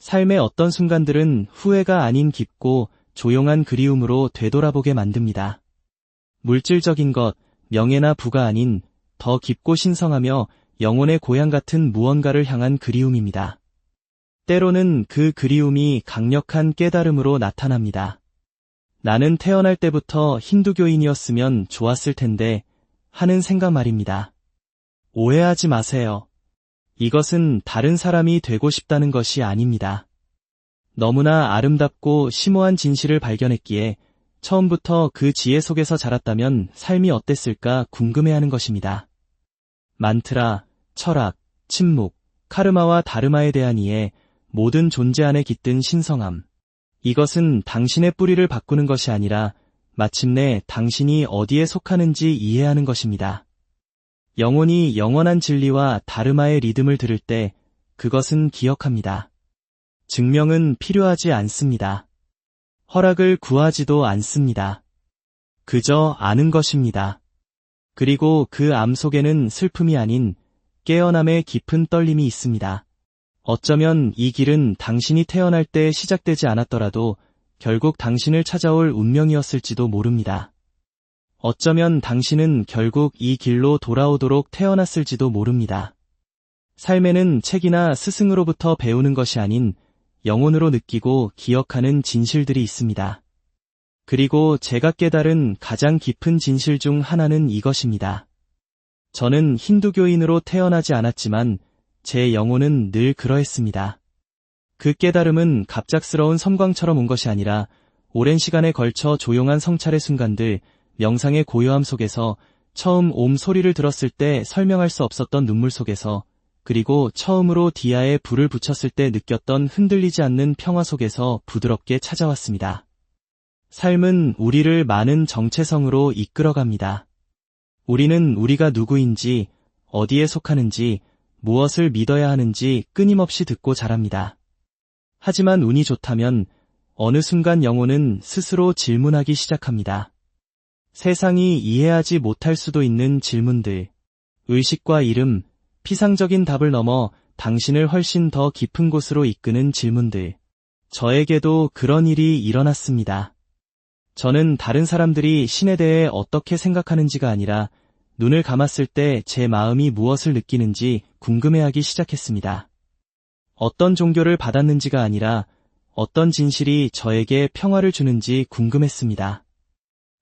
삶의 어떤 순간들은 후회가 아닌 깊고 조용한 그리움으로 되돌아보게 만듭니다. 물질적인 것, 명예나 부가 아닌 더 깊고 신성하며 영혼의 고향 같은 무언가를 향한 그리움입니다. 때로는 그 그리움이 강력한 깨달음으로 나타납니다. 나는 태어날 때부터 힌두교인이었으면 좋았을 텐데 하는 생각 말입니다. 오해하지 마세요. 이것은 다른 사람이 되고 싶다는 것이 아닙니다. 너무나 아름답고 심오한 진실을 발견했기에 처음부터 그 지혜 속에서 자랐다면 삶이 어땠을까 궁금해하는 것입니다. 만트라, 철학, 침묵, 카르마와 다르마에 대한 이해, 모든 존재 안에 깃든 신성함. 이것은 당신의 뿌리를 바꾸는 것이 아니라 마침내 당신이 어디에 속하는지 이해하는 것입니다. 영혼이 영원한 진리와 다르마의 리듬을 들을 때 그것은 기억합니다. 증명은 필요하지 않습니다. 허락을 구하지도 않습니다. 그저 아는 것입니다. 그리고 그 암 속에는 슬픔이 아닌 깨어남의 깊은 떨림이 있습니다. 어쩌면 이 길은 당신이 태어날 때 시작되지 않았더라도 결국 당신을 찾아올 운명이었을지도 모릅니다. 어쩌면 당신은 결국 이 길로 돌아오도록 태어났을지도 모릅니다. 삶에는 책이나 스승으로부터 배우는 것이 아닌 영혼으로 느끼고 기억하는 진실들이 있습니다. 그리고 제가 깨달은 가장 깊은 진실 중 하나는 이것입니다. 저는 힌두교인으로 태어나지 않았지만 제 영혼은 늘 그러했습니다. 그 깨달음은 갑작스러운 섬광처럼 온 것이 아니라 오랜 시간에 걸쳐 조용한 성찰의 순간들, 명상의 고요함 속에서, 처음 옴 소리를 들었을 때 설명할 수 없었던 눈물 속에서, 그리고 처음으로 디아에 불을 붙였을 때 느꼈던 흔들리지 않는 평화 속에서 부드럽게 찾아왔습니다. 삶은 우리를 많은 정체성으로 이끌어갑니다. 우리는 우리가 누구인지, 어디에 속하는지, 무엇을 믿어야 하는지 끊임없이 듣고 자랍니다. 하지만 운이 좋다면 어느 순간 영혼은 스스로 질문하기 시작합니다. 세상이 이해하지 못할 수도 있는 질문들, 의식과 이름, 피상적인 답을 넘어 당신을 훨씬 더 깊은 곳으로 이끄는 질문들. 저에게도 그런 일이 일어났습니다. 저는 다른 사람들이 신에 대해 어떻게 생각하는지가 아니라 눈을 감았을 때 제 마음이 무엇을 느끼는지 궁금해하기 시작했습니다. 어떤 종교를 받았는지가 아니라 어떤 진실이 저에게 평화를 주는지 궁금했습니다.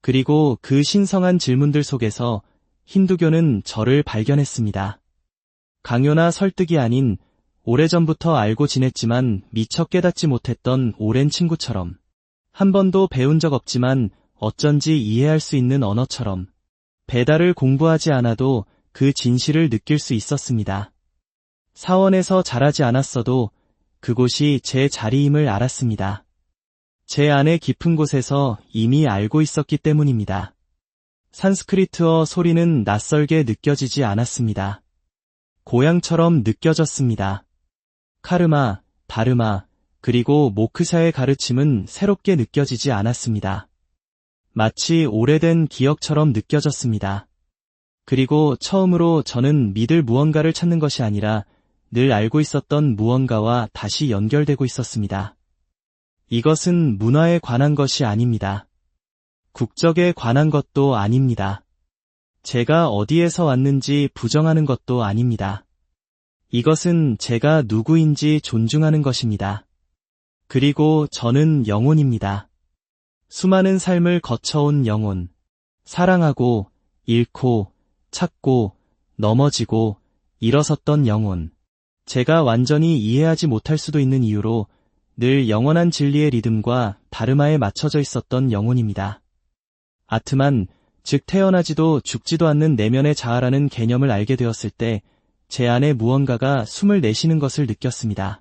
그리고 그 신성한 질문들 속에서 힌두교는 저를 발견했습니다. 강요나 설득이 아닌 오래전부터 알고 지냈지만 미처 깨닫지 못했던 오랜 친구처럼, 한 번도 배운 적 없지만 어쩐지 이해할 수 있는 언어처럼, 배달을 공부하지 않아도 그 진실을 느낄 수 있었습니다. 사원에서 자라지 않았어도 그곳이 제 자리임을 알았습니다. 제 안의 깊은 곳에서 이미 알고 있었기 때문입니다. 산스크리트어 소리는 낯설게 느껴지지 않았습니다. 고향처럼 느껴졌습니다. 카르마, 다르마, 그리고 모크샤의 가르침은 새롭게 느껴지지 않았습니다. 마치 오래된 기억처럼 느껴졌습니다. 그리고 처음으로 저는 믿을 무언가를 찾는 것이 아니라 늘 알고 있었던 무언가와 다시 연결되고 있었습니다. 이것은 문화에 관한 것이 아닙니다. 국적에 관한 것도 아닙니다. 제가 어디에서 왔는지 부정하는 것도 아닙니다. 이것은 제가 누구인지 존중하는 것입니다. 그리고 저는 영혼입니다. 수많은 삶을 거쳐온 영혼. 사랑하고, 잃고, 찾고, 넘어지고, 일어섰던 영혼. 제가 완전히 이해하지 못할 수도 있는 이유로 늘 영원한 진리의 리듬과 다르마에 맞춰져 있었던 영혼입니다. 아트만, 즉 태어나지도 죽지도 않는 내면의 자아라는 개념을 알게 되었을 때 제 안에 무언가가 숨을 내쉬는 것을 느꼈습니다.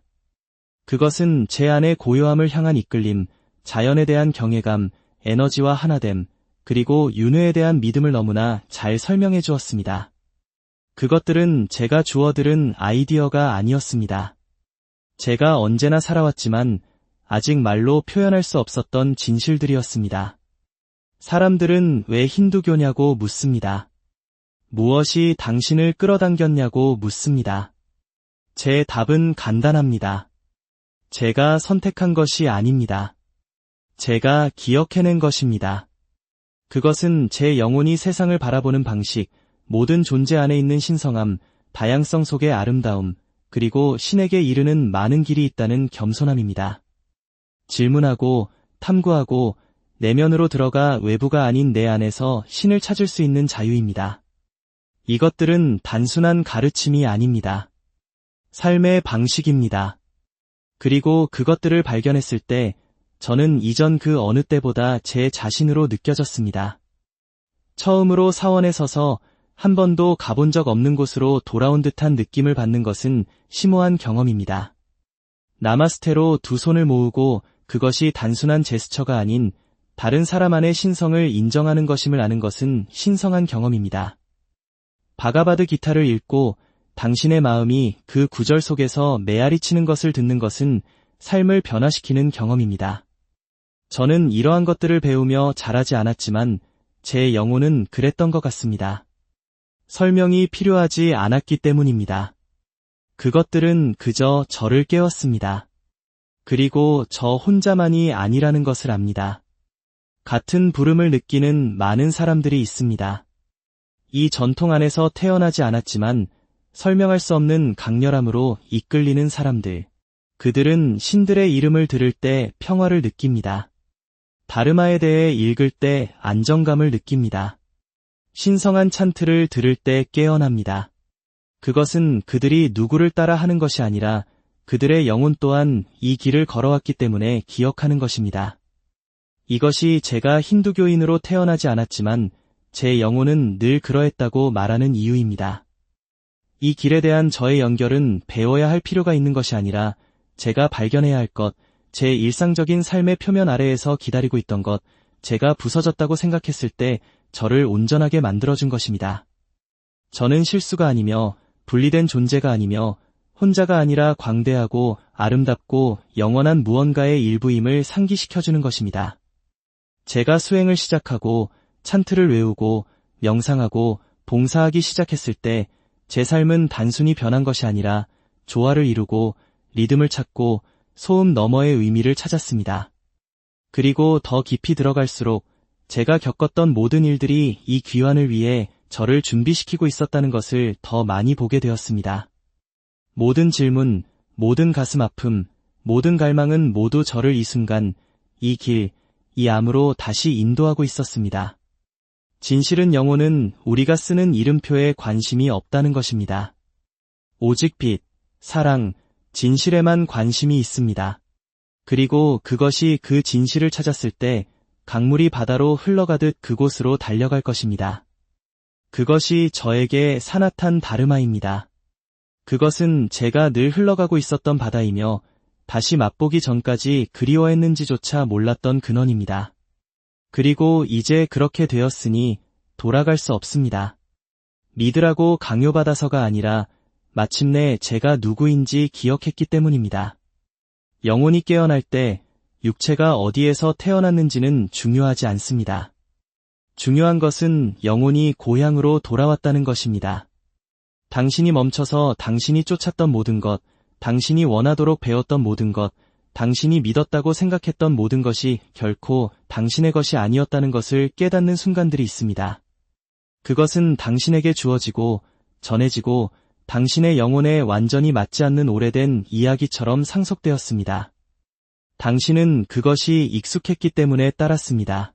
그것은 제 안의 고요함을 향한 이끌림, 자연에 대한 경외감, 에너지와 하나됨, 그리고 윤회에 대한 믿음을 너무나 잘 설명해 주었습니다. 그것들은 제가 주워들은 아이디어가 아니었습니다. 제가 언제나 살아왔지만 아직 말로 표현할 수 없었던 진실들이었습니다. 사람들은 왜 힌두교냐고 묻습니다. 무엇이 당신을 끌어당겼냐고 묻습니다. 제 답은 간단합니다. 제가 선택한 것이 아닙니다. 제가 기억해낸 것입니다. 그것은 제 영혼이 세상을 바라보는 방식, 모든 존재 안에 있는 신성함, 다양성 속의 아름다움, 그리고 신에게 이르는 많은 길이 있다는 겸손함입니다. 질문하고, 탐구하고, 내면으로 들어가 외부가 아닌 내 안에서 신을 찾을 수 있는 자유입니다. 이것들은 단순한 가르침이 아닙니다. 삶의 방식입니다. 그리고 그것들을 발견했을 때 저는 이전 그 어느 때보다 제 자신으로 느껴졌습니다. 처음으로 사원에 서서 한 번도 가본 적 없는 곳으로 돌아온 듯한 느낌을 받는 것은 심오한 경험입니다. 나마스테로 두 손을 모으고 그것이 단순한 제스처가 아닌 다른 사람 안의 신성을 인정하는 것임을 아는 것은 신성한 경험입니다. 바가바드 기타를 읽고 당신의 마음이 그 구절 속에서 메아리치는 것을 듣는 것은 삶을 변화시키는 경험입니다. 저는 이러한 것들을 배우며 자라지 않았지만 제 영혼은 그랬던 것 같습니다. 설명이 필요하지 않았기 때문입니다. 그것들은 그저 저를 깨웠습니다. 그리고 저 혼자만이 아니라는 것을 압니다. 같은 부름을 느끼는 많은 사람들이 있습니다. 이 전통 안에서 태어나지 않았지만 설명할 수 없는 강렬함으로 이끌리는 사람들. 그들은 신들의 이름을 들을 때 평화를 느낍니다. 다르마에 대해 읽을 때 안정감을 느낍니다. 신성한 찬트를 들을 때 깨어납니다. 그것은 그들이 누구를 따라 하는 것이 아니라 그들의 영혼 또한 이 길을 걸어왔기 때문에 기억하는 것입니다. 이것이 제가 힌두교인으로 태어나지 않았지만 제 영혼은 늘 그러했다고 말하는 이유입니다. 이 길에 대한 저의 연결은 배워야 할 필요가 있는 것이 아니라 제가 발견해야 할 것, 제 일상적인 삶의 표면 아래에서 기다리고 있던 것, 제가 부서졌다고 생각했을 때 저를 온전하게 만들어준 것입니다. 저는 실수가 아니며 분리된 존재가 아니며 혼자가 아니라 광대하고 아름답고 영원한 무언가의 일부임을 상기시켜주는 것입니다. 제가 수행을 시작하고 찬트를 외우고 명상하고 봉사하기 시작했을 때 제 삶은 단순히 변한 것이 아니라 조화를 이루고 리듬을 찾고 소음 너머의 의미를 찾았습니다. 그리고 더 깊이 들어갈수록 제가 겪었던 모든 일들이 이 귀환을 위해 저를 준비시키고 있었다는 것을 더 많이 보게 되었습니다. 모든 질문, 모든 가슴 아픔, 모든 갈망은 모두 저를 이 순간, 이 길, 이 암으로 다시 인도하고 있었습니다. 진실은 영혼은 우리가 쓰는 이름표에 관심이 없다는 것입니다. 오직 빛, 사랑, 진실에만 관심이 있습니다. 그리고 그것이 그 진실을 찾았을 때 강물이 바다로 흘러가듯 그곳으로 달려갈 것입니다. 그것이 저에게 사나탄 다르마입니다. 그것은 제가 늘 흘러가고 있었던 바다이며 다시 맛보기 전까지 그리워했는지조차 몰랐던 근원입니다. 그리고 이제 그렇게 되었으니 돌아갈 수 없습니다. 믿으라고 강요받아서가 아니라 마침내 제가 누구인지 기억했기 때문입니다. 영혼이 깨어날 때 육체가 어디에서 태어났는지는 중요하지 않습니다. 중요한 것은 영혼이 고향으로 돌아왔다는 것입니다. 당신이 멈춰서 당신이 쫓았던 모든 것, 당신이 원하도록 배웠던 모든 것, 당신이 믿었다고 생각했던 모든 것이 결코 당신의 것이 아니었다는 것을 깨닫는 순간들이 있습니다. 그것은 당신에게 주어지고 전해지고 당신의 영혼에 완전히 맞지 않는 오래된 이야기처럼 상속되었습니다. 당신은 그것이 익숙했기 때문에 따랐습니다.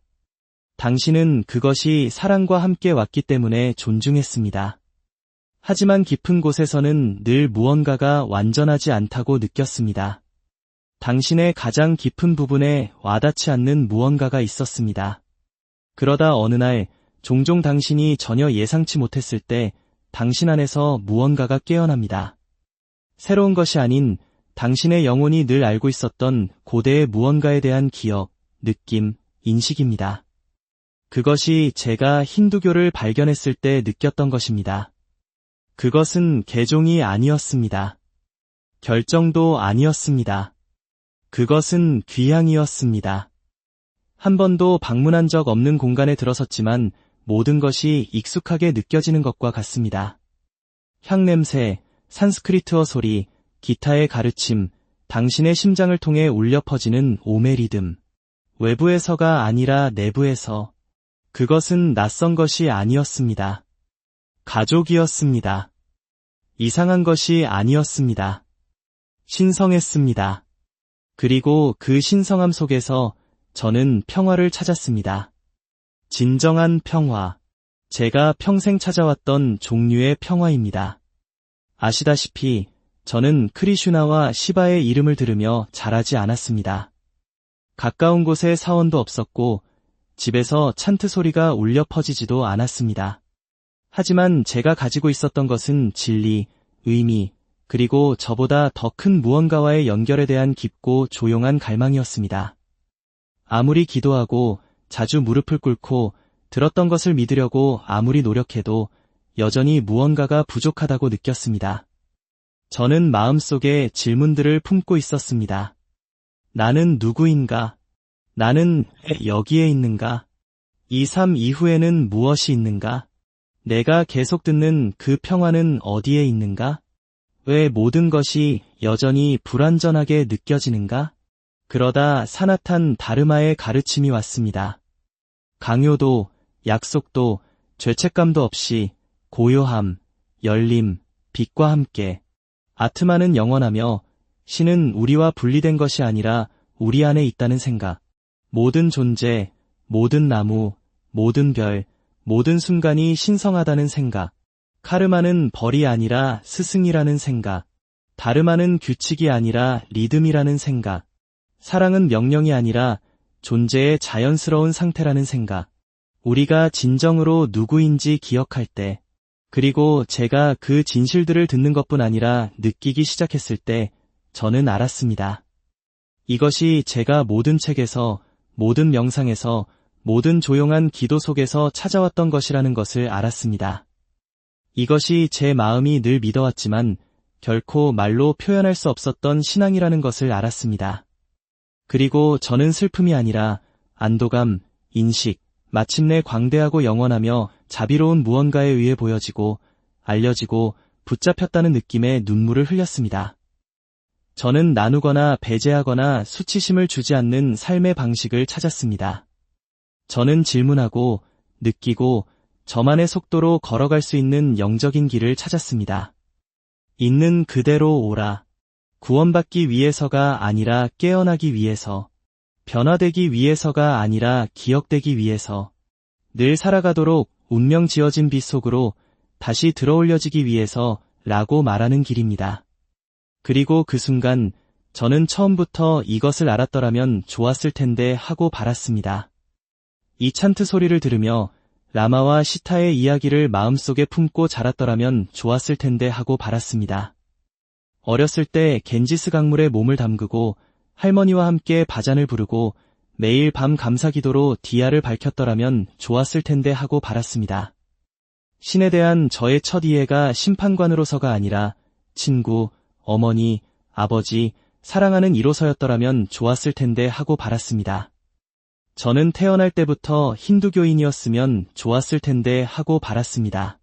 당신은 그것이 사랑과 함께 왔기 때문에 존중했습니다. 하지만 깊은 곳에서는 늘 무언가가 완전하지 않다고 느꼈습니다. 당신의 가장 깊은 부분에 와닿지 않는 무언가가 있었습니다. 그러다 어느 날 종종 당신이 전혀 예상치 못했을 때 당신 안에서 무언가가 깨어납니다. 새로운 것이 아닌 당신의 영혼이 늘 알고 있었던 고대의 무언가에 대한 기억, 느낌, 인식입니다. 그것이 제가 힌두교를 발견했을 때 느꼈던 것입니다. 그것은 개종이 아니었습니다. 결정도 아니었습니다. 그것은 귀향이었습니다. 한 번도 방문한 적 없는 공간에 들어섰지만 모든 것이 익숙하게 느껴지는 것과 같습니다. 향냄새, 산스크리트어 소리, 기타의 가르침, 당신의 심장을 통해 울려 퍼지는 오매 리듬. 외부에서가 아니라 내부에서. 그것은 낯선 것이 아니었습니다. 가족이었습니다. 이상한 것이 아니었습니다. 신성했습니다. 그리고 그 신성함 속에서 저는 평화를 찾았습니다. 진정한 평화. 제가 평생 찾아왔던 종류의 평화입니다. 아시다시피 저는 크리슈나와 시바의 이름을 들으며 자라지 않았습니다. 가까운 곳에 사원도 없었고 집에서 찬트 소리가 울려 퍼지지도 않았습니다. 하지만 제가 가지고 있었던 것은 진리, 의미, 그리고 저보다 더 큰 무언가와의 연결에 대한 깊고 조용한 갈망이었습니다. 아무리 기도하고 자주 무릎을 꿇고 들었던 것을 믿으려고 아무리 노력해도 여전히 무언가가 부족하다고 느꼈습니다. 저는 마음속에 질문들을 품고 있었습니다. 나는 누구인가? 나는 왜 여기에 있는가? 이 삶 이후에는 무엇이 있는가? 내가 계속 듣는 그 평화는 어디에 있는가? 왜 모든 것이 여전히 불완전하게 느껴지는가? 그러다 사나탄 다르마의 가르침이 왔습니다. 강요도, 약속도, 죄책감도 없이 고요함, 열림, 빛과 함께. 아트마는 영원하며 신은 우리와 분리된 것이 아니라 우리 안에 있다는 생각. 모든 존재, 모든 나무, 모든 별, 모든 순간이 신성하다는 생각. 카르마는 벌이 아니라 스승이라는 생각. 다르마는 규칙이 아니라 리듬이라는 생각. 사랑은 명령이 아니라 존재의 자연스러운 상태라는 생각. 우리가 진정으로 누구인지 기억할 때, 그리고 제가 그 진실들을 듣는 것뿐 아니라 느끼기 시작했을 때 저는 알았습니다. 이것이 제가 모든 책에서, 모든 명상에서, 모든 조용한 기도 속에서 찾아왔던 것이라는 것을 알았습니다. 이것이 제 마음이 늘 믿어왔지만 결코 말로 표현할 수 없었던 신앙이라는 것을 알았습니다. 그리고 저는 슬픔이 아니라 안도감, 인식, 마침내 광대하고 영원하며 자비로운 무언가에 의해 보여지고 알려지고 붙잡혔다는 느낌에 눈물을 흘렸습니다. 저는 나누거나 배제하거나 수치심을 주지 않는 삶의 방식을 찾았습니다. 저는 질문하고 느끼고 저만의 속도로 걸어갈 수 있는 영적인 길을 찾았습니다. 있는 그대로 오라. 구원받기 위해서가 아니라 깨어나기 위해서. 변화되기 위해서가 아니라 기억되기 위해서. 늘 살아가도록 운명 지어진 빛 속으로 다시 들어올려지기 위해서 라고 말하는 길입니다. 그리고 그 순간 저는 처음부터 이것을 알았더라면 좋았을 텐데 하고 바랐습니다. 이 찬트 소리를 들으며 라마와 시타의 이야기를 마음속에 품고 자랐더라면 좋았을 텐데 하고 바랐습니다. 어렸을 때 겐지스 강물에 몸을 담그고 할머니와 함께 바잔을 부르고 매일 밤 감사기도로 디아를 밝혔더라면 좋았을 텐데 하고 바랐습니다. 신에 대한 저의 첫 이해가 심판관으로서가 아니라 친구, 어머니, 아버지, 사랑하는 이로서였더라면 좋았을 텐데 하고 바랐습니다. 저는 태어날 때부터 힌두교인이었으면 좋았을 텐데 하고 바랐습니다.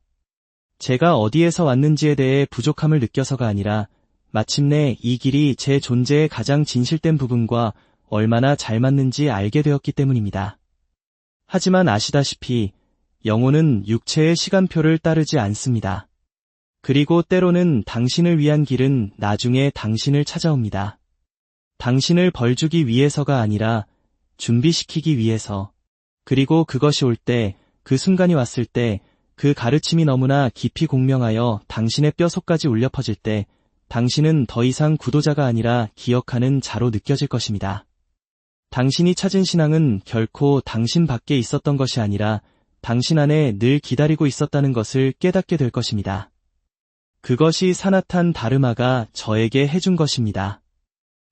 제가 어디에서 왔는지에 대해 부족함을 느껴서가 아니라 마침내 이 길이 제 존재의 가장 진실된 부분과 얼마나 잘 맞는지 알게 되었기 때문입니다. 하지만 아시다시피 영혼은 육체의 시간표를 따르지 않습니다. 그리고 때로는 당신을 위한 길은 나중에 당신을 찾아옵니다. 당신을 벌주기 위해서가 아니라 준비시키기 위해서. 그리고 그것이 올 때, 그 순간이 왔을 때, 그 가르침이 너무나 깊이 공명하여 당신의 뼈속까지 울려 퍼질 때 당신은 더 이상 구도자가 아니라 기억하는 자로 느껴질 것입니다. 당신이 찾은 신앙은 결코 당신 밖에 있었던 것이 아니라 당신 안에 늘 기다리고 있었다는 것을 깨닫게 될 것입니다. 그것이 사나탄 다르마가 저에게 해준 것입니다.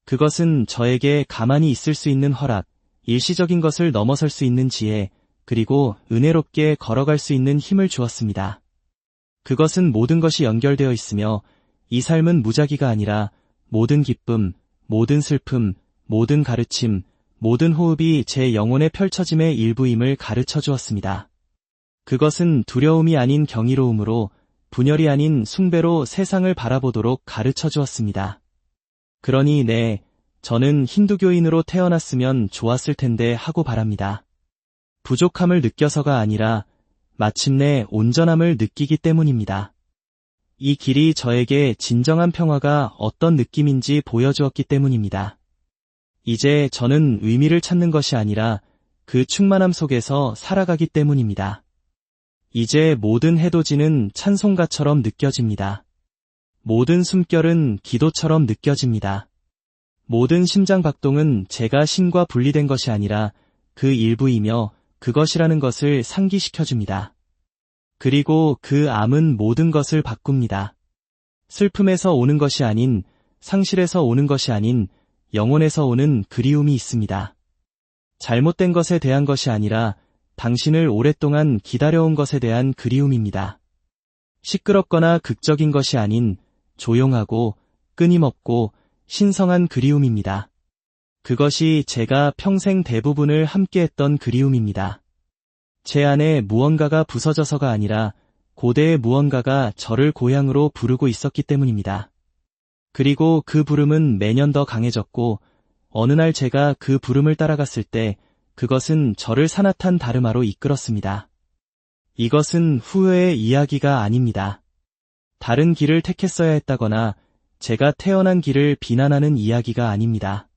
그것은 저에게 가만히 있을 수 있는 허락, 일시적인 것을 넘어설 수 있는 지혜, 그리고 은혜롭게 걸어갈 수 있는 힘을 주었습니다. 그것은 모든 것이 연결되어 있으며 이 삶은 무작위가 아니라 모든 기쁨, 모든 슬픔, 모든 가르침, 모든 호흡이 제 영혼에 펼쳐짐의 일부임을 가르쳐 주었습니다. 그것은 두려움이 아닌 경이로움으로 분열이 아닌 숭배로 세상을 바라보도록 가르쳐 주었습니다. 그러니 네, 저는 힌두교인으로 태어났으면 좋았을 텐데 하고 바랍니다. 부족함을 느껴서가 아니라 마침내 온전함을 느끼기 때문입니다. 이 길이 저에게 진정한 평화가 어떤 느낌인지 보여주었기 때문입니다. 이제 저는 의미를 찾는 것이 아니라 그 충만함 속에서 살아가기 때문입니다. 이제 모든 해돋이는 찬송가처럼 느껴집니다. 모든 숨결은 기도처럼 느껴집니다. 모든 심장 박동은 제가 신과 분리된 것이 아니라 그 일부이며 그것이라는 것을 상기시켜줍니다. 그리고 그 암은 모든 것을 바꿉니다. 슬픔에서 오는 것이 아닌, 상실에서 오는 것이 아닌 영혼에서 오는 그리움이 있습니다. 잘못된 것에 대한 것이 아니라 당신을 오랫동안 기다려온 것에 대한 그리움입니다. 시끄럽거나 극적인 것이 아닌 조용하고 끊임없고 신성한 그리움입니다. 그것이 제가 평생 대부분을 함께했던 그리움입니다. 제 안에 무언가가 부서져서가 아니라 고대의 무언가가 저를 고향으로 부르고 있었기 때문입니다. 그리고 그 부름은 매년 더 강해졌고 어느 날 제가 그 부름을 따라갔을 때 그것은 저를 사나탄 다르마로 이끌었습니다. 이것은 후회의 이야기가 아닙니다. 다른 길을 택했어야 했다거나 제가 태어난 길을 비난하는 이야기가 아닙니다.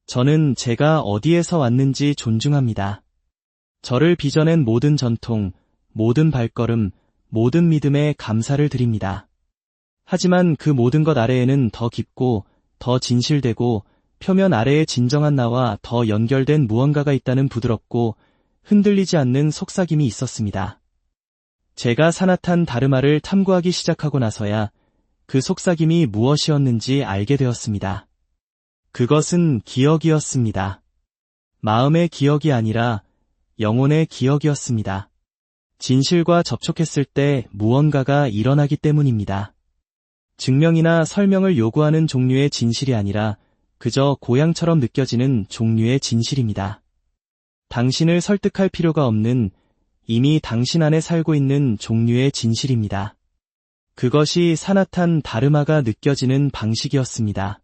저는 제가 어디에서 왔는지 존중합니다. 저를 빚어낸 모든 전통, 모든 발걸음, 모든 믿음에 감사를 드립니다. 하지만 그 모든 것 아래에는 더 깊고, 더 진실되고, 표면 아래의 진정한 나와 더 연결된 무언가가 있다는 부드럽고 흔들리지 않는 속삭임이 있었습니다. 제가 사나탄 다르마를 탐구하기 시작하고 나서야 그 속삭임이 무엇이었는지 알게 되었습니다. 그것은 기억이었습니다. 마음의 기억이 아니라 영혼의 기억이었습니다. 진실과 접촉했을 때 무언가가 일어나기 때문입니다. 증명이나 설명을 요구하는 종류의 진실이 아니라 그저 고향처럼 느껴지는 종류의 진실입니다. 당신을 설득할 필요가 없는 이미 당신 안에 살고 있는 종류의 진실입니다. 그것이 사나탄 다르마가 느껴지는 방식이었습니다.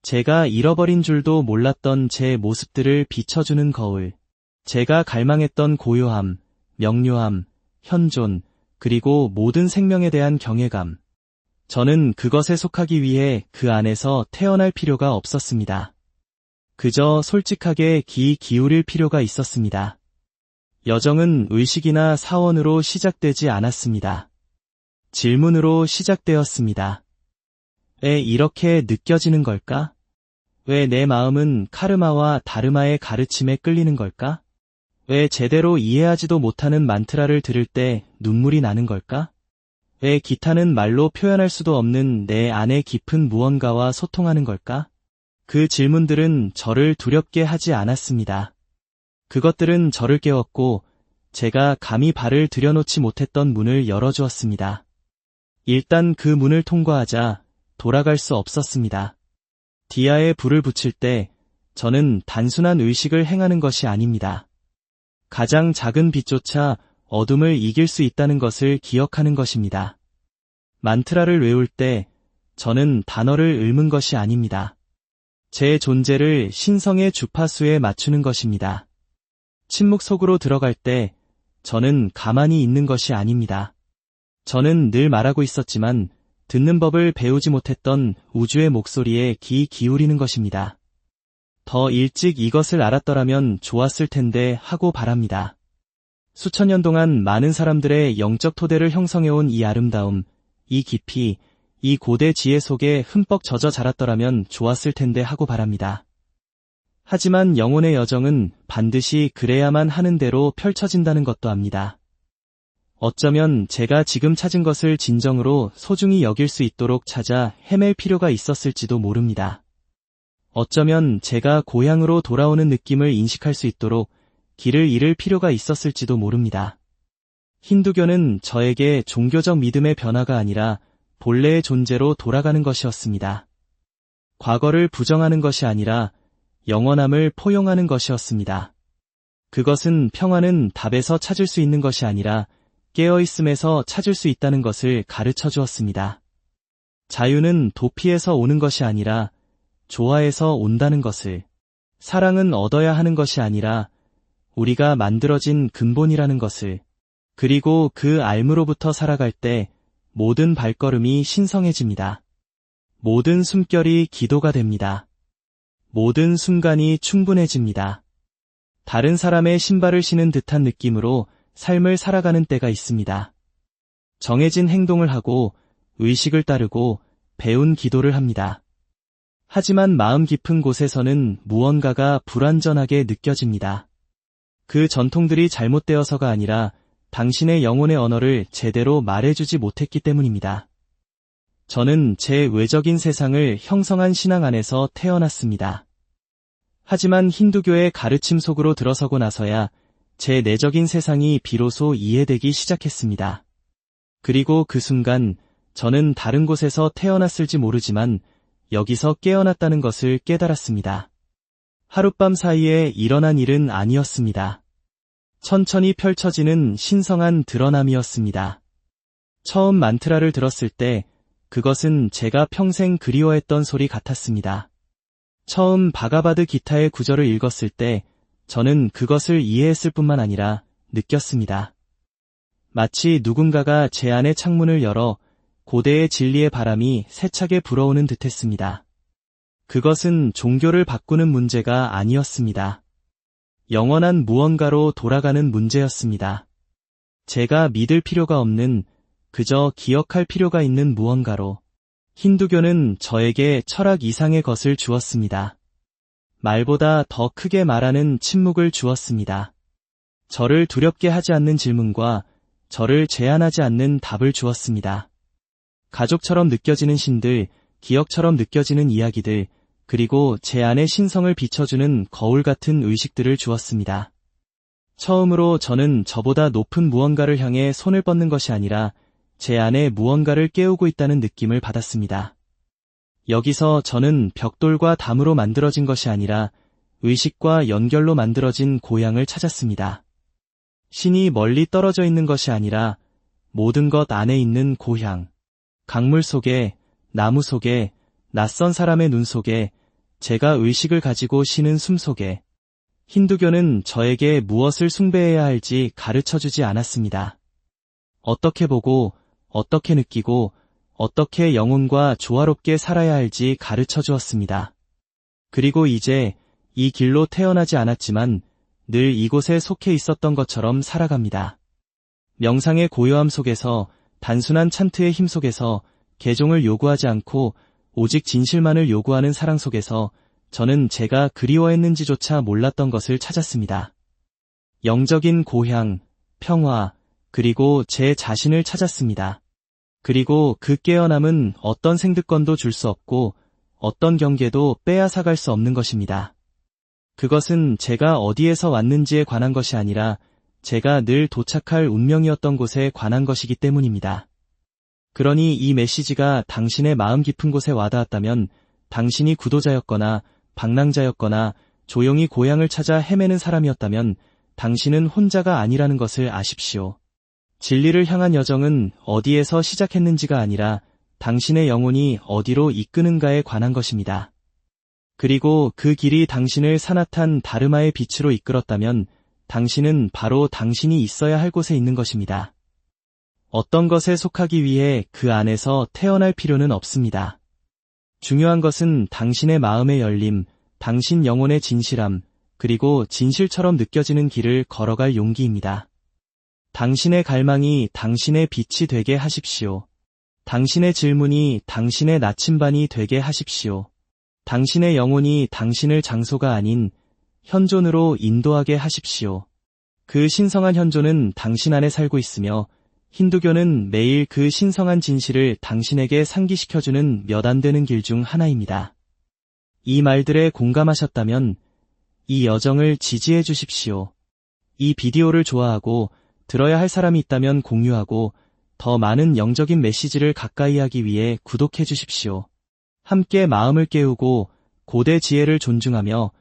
제가 잃어버린 줄도 몰랐던 제 모습들을 비춰주는 거울, 제가 갈망했던 고요함, 명료함, 현존, 그리고 모든 생명에 대한 경외감. 저는 그것에 속하기 위해 그 안에서 태어날 필요가 없었습니다. 그저 솔직하게 귀 기울일 필요가 있었습니다. 여정은 의식이나 사원으로 시작되지 않았습니다. 질문으로 시작되었습니다. 왜 이렇게 느껴지는 걸까? 왜 내 마음은 카르마와 다르마의 가르침에 끌리는 걸까? 왜 제대로 이해하지도 못하는 만트라를 들을 때 눈물이 나는 걸까? 왜 기타는 말로 표현할 수도 없는 내 안의 깊은 무언가와 소통하는 걸까? 그 질문들은 저를 두렵게 하지 않았습니다. 그것들은 저를 깨웠고 제가 감히 발을 들여놓지 못했던 문을 열어주었습니다. 일단 그 문을 통과하자 돌아갈 수 없었습니다. 디아에 불을 붙일 때 저는 단순한 의식을 행하는 것이 아닙니다. 가장 작은 빛조차 어둠을 이길 수 있다는 것을 기억하는 것입니다. 만트라를 외울 때 저는 단어를 읊은 것이 아닙니다. 제 존재를 신성의 주파수에 맞추는 것입니다. 침묵 속으로 들어갈 때 저는 가만히 있는 것이 아닙니다. 저는 늘 말하고 있었지만 듣는 법을 배우지 못했던 우주의 목소리에 귀 기울이는 것입니다. 더 일찍 이것을 알았더라면 좋았을 텐데 하고 바랍니다. 수천 년 동안 많은 사람들의 영적 토대를 형성해온 이 아름다움, 이 깊이, 이 고대 지혜 속에 흠뻑 젖어 자랐더라면 좋았을 텐데 하고 바랍니다. 하지만 영혼의 여정은 반드시 그래야만 하는 대로 펼쳐진다는 것도 압니다. 어쩌면 제가 지금 찾은 것을 진정으로 소중히 여길 수 있도록 찾아 헤맬 필요가 있었을지도 모릅니다. 어쩌면 제가 고향으로 돌아오는 느낌을 인식할 수 있도록 길을 잃을 필요가 있었을지도 모릅니다. 힌두교는 저에게 종교적 믿음의 변화가 아니라 본래의 존재로 돌아가는 것이었습니다. 과거를 부정하는 것이 아니라 영원함을 포용하는 것이었습니다. 그것은 평화는 답에서 찾을 수 있는 것이 아니라 깨어있음에서 찾을 수 있다는 것을 가르쳐 주었습니다. 자유는 도피에서 오는 것이 아니라 좋아해서 온다는 것을. 사랑은 얻어야 하는 것이 아니라 우리가 만들어진 근본이라는 것을. 그리고 그 알므로부터 살아갈 때 모든 발걸음이 신성해집니다. 모든 숨결이 기도가 됩니다. 모든 순간이 충분해집니다. 다른 사람의 신발을 신은 듯한 느낌으로 삶을 살아가는 때가 있습니다. 정해진 행동을 하고 의식을 따르고 배운 기도를 합니다. 하지만 마음 깊은 곳에서는 무언가가 불완전하게 느껴집니다. 그 전통들이 잘못되어서가 아니라 당신의 영혼의 언어를 제대로 말해주지 못했기 때문입니다. 저는 제 외적인 세상을 형성한 신앙 안에서 태어났습니다. 하지만 힌두교의 가르침 속으로 들어서고 나서야 제 내적인 세상이 비로소 이해되기 시작했습니다. 그리고 그 순간 저는 다른 곳에서 태어났을지 모르지만 여기서 깨어났다는 것을 깨달았습니다. 하룻밤 사이에 일어난 일은 아니었습니다. 천천히 펼쳐지는 신성한 드러남이었습니다. 처음 만트라를 들었을 때 그것은 제가 평생 그리워했던 소리 같았습니다. 처음 바가바드 기타의 구절을 읽었을 때 저는 그것을 이해했을 뿐만 아니라 느꼈습니다. 마치 누군가가 제 안의 창문을 열어 고대의 진리의 바람이 세차게 불어오는 듯했습니다. 그것은 종교를 바꾸는 문제가 아니었습니다. 영원한 무언가로 돌아가는 문제였습니다. 제가 믿을 필요가 없는, 그저 기억할 필요가 있는 무언가로. 힌두교는 저에게 철학 이상의 것을 주었습니다. 말보다 더 크게 말하는 침묵을 주었습니다. 저를 두렵게 하지 않는 질문과 저를 제한하지 않는 답을 주었습니다. 가족처럼 느껴지는 신들, 기억처럼 느껴지는 이야기들, 그리고 제 안의 신성을 비춰주는 거울 같은 의식들을 주었습니다. 처음으로 저는 저보다 높은 무언가를 향해 손을 뻗는 것이 아니라 제 안에 무언가를 깨우고 있다는 느낌을 받았습니다. 여기서 저는 벽돌과 담으로 만들어진 것이 아니라 의식과 연결로 만들어진 고향을 찾았습니다. 신이 멀리 떨어져 있는 것이 아니라 모든 것 안에 있는 고향. 강물 속에, 나무 속에, 낯선 사람의 눈 속에, 제가 의식을 가지고 쉬는 숨 속에. 힌두교는 저에게 무엇을 숭배해야 할지 가르쳐주지 않았습니다. 어떻게 보고, 어떻게 느끼고, 어떻게 영혼과 조화롭게 살아야 할지 가르쳐 주었습니다. 그리고 이제 이 길로 태어나지 않았지만 늘 이곳에 속해 있었던 것처럼 살아갑니다. 명상의 고요함 속에서, 단순한 찬트의 힘 속에서, 개종을 요구하지 않고 오직 진실만을 요구하는 사랑 속에서 저는 제가 그리워했는지조차 몰랐던 것을 찾았습니다. 영적인 고향, 평화, 그리고 제 자신을 찾았습니다. 그리고 그 깨어남은 어떤 생득권도 줄 수 없고 어떤 경계도 빼앗아갈 수 없는 것입니다. 그것은 제가 어디에서 왔는지에 관한 것이 아니라 제가 늘 도착할 운명이었던 곳에 관한 것이기 때문입니다. 그러니 이 메시지가 당신의 마음 깊은 곳에 와닿았다면 당신이 구도자였거나 방랑자였거나 조용히 고향을 찾아 헤매는 사람이었다면 당신은 혼자가 아니라는 것을 아십시오. 진리를 향한 여정은 어디에서 시작했는지가 아니라 당신의 영혼이 어디로 이끄는가에 관한 것입니다. 그리고 그 길이 당신을 사나탄 다르마의 빛으로 이끌었다면 당신은 바로 당신이 있어야 할 곳에 있는 것입니다. 어떤 것에 속하기 위해 그 안에서 태어날 필요는 없습니다. 중요한 것은 당신의 마음의 열림, 당신 영혼의 진실함, 그리고 진실처럼 느껴지는 길을 걸어갈 용기입니다. 당신의 갈망이 당신의 빛이 되게 하십시오. 당신의 질문이 당신의 나침반이 되게 하십시오. 당신의 영혼이 당신을 장소가 아닌 현존으로 인도하게 하십시오. 그 신성한 현존은 당신 안에 살고 있으며 힌두교는 매일 그 신성한 진실을 당신에게 상기시켜주는 몇 안 되는 길 중 하나입니다. 이 말들에 공감하셨다면 이 여정을 지지해 주십시오. 이 비디오를 좋아하고 들어야 할 사람이 있다면 공유하고 더 많은 영적인 메시지를 가까이 하기 위해 구독해 주십시오. 함께 마음을 깨우고 고대 지혜를 존중하며